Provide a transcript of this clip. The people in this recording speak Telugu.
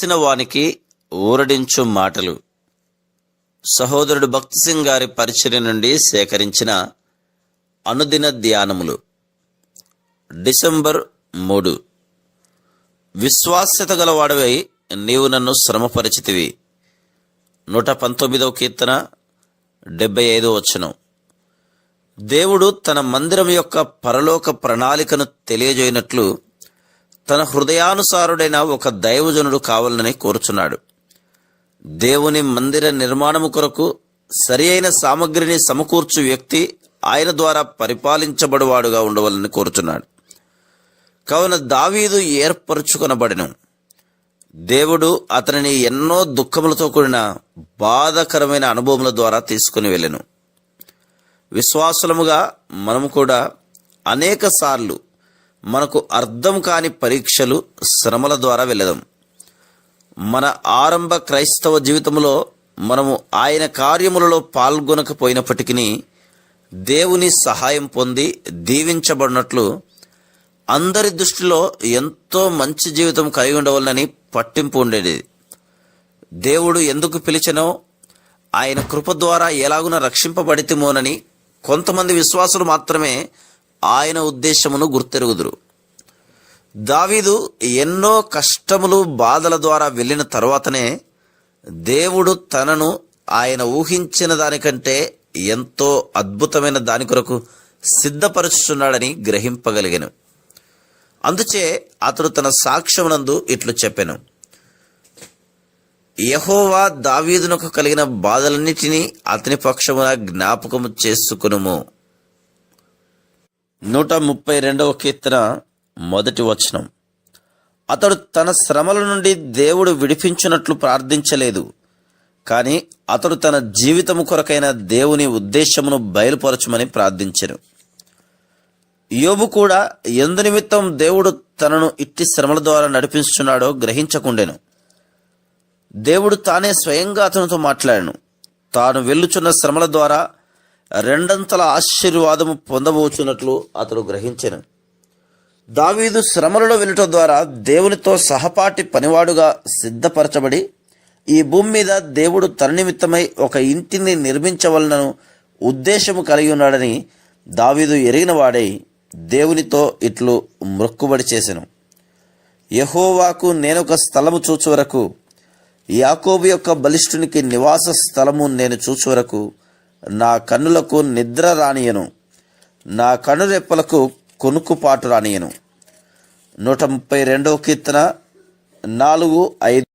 అలసిన వానికి ఊరడించు మాటలు. సహోదరుడు భక్తి సింగ్ గారి పరిచర్య నుండి సేకరించిన అనుదిన ధ్యానములు. డిసెంబర్ 3. విశ్వాస్యత గలవాడవై నీవు నన్ను శ్రమపరిచితివి. 119వ కీర్తన 75వ వచనం. దేవుడు తన మందిరం యొక్క పరలోక ప్రణాళికను తెలియజేయనట్లు తన హృదయానుసారుడైన ఒక దైవజనుడు కావాలని కోరుచున్నాడు. దేవుని మందిర నిర్మాణము కొరకు సరి అయిన సామగ్రిని సమకూర్చు వ్యక్తి ఆయన ద్వారా పరిపాలించబడువాడుగా ఉండవాలని కోరుచున్నాడు. కావున దావీదు ఏర్పరచుకొనబడెను. దేవుడు అతనిని ఎన్నో దుఃఖములతో కూడిన బాధాకరమైన అనుభవముల ద్వారా తీసుకుని వెళ్ళెను. విశ్వాసులముగా మనము కూడా అనేక సార్లు మనకు అర్థం కాని పరీక్షలు, శ్రమల ద్వారా వెళ్ళదాం. మన ఆరంభ క్రైస్తవ జీవితంలో మనము ఆయన కార్యములలో పాల్గొనకపోయినప్పటికీ దేవుని సహాయం పొంది దీవించబడినట్లు అందరి దృష్టిలో ఎంతో మంచి జీవితం కలిగి ఉండవాలని పట్టింపు ఉండేది. దేవుడు ఎందుకు పిలిచెనో, ఆయన కృప ద్వారా ఎలాగున రక్షింపబడితిమోనని కొంతమంది విశ్వాసులు మాత్రమే ఆయన ఉద్దేశమును గుర్తెరుగుదురు. దావీదు ఎన్నో కష్టములు, బాధల ద్వారా వెళ్ళిన తరువాతనే దేవుడు తనను ఆయన ఊహించిన దానికంటే ఎంతో అద్భుతమైన దాని కొరకు సిద్ధపరుచుచున్నాడని గ్రహింపగలిగాను. అందుచే అతడు తన సాక్ష్యమునందు ఇట్లు చెప్పెను: యెహోవా దావీదునకు కలిగిన బాధలన్నిటినీ అతని పక్షమున జ్ఞాపకము చేసుకునుము. 132వ కీర్తన 1వ వచనం. అతడు తన శ్రమల నుండి దేవుడు విడిపించినట్లు ప్రార్థించలేదు, కానీ అతడు తన జీవితము కొరకైన దేవుని ఉద్దేశమును బయలుపరచుమని ప్రార్థించెను. యోబు కూడా ఎందు నిమిత్తం దేవుడు తనను ఇట్టి శ్రమల ద్వారా నడిపించుచున్నాడో గ్రహించకుండెను. దేవుడు తానే స్వయంగా అతనితో మాట్లాడాను. తాను వెళ్ళుచున్న శ్రమల ద్వారా రెండంతల ఆశీర్వాదము పొందబోచున్నట్లు అతడు గ్రహించెను. దావీదు శ్రమలలో వెళ్ళటం ద్వారా దేవునితో సహపాటి పనివాడుగా సిద్ధపరచబడి ఈ భూమి మీద దేవుడు తన నిమిత్తమై ఒక ఇంటిని నిర్మించవలనను ఉద్దేశము కలిగి ఉన్నాడని దావీదు ఎరిగిన వాడై దేవునితో ఇట్లు మ్రొక్కుబడి చేసెను: యెహోవాకు నేనొక స్థలము చూచు వరకు, యాకోబు యొక్క బలిష్ఠునికి నివాస స్థలము నేను చూచు వరకు నా కన్నులకు నిద్ర రానియను, నా కనురెప్పలకు కొనుక్కుపాటు రానియను. 132వ కీర్తన 4, 5.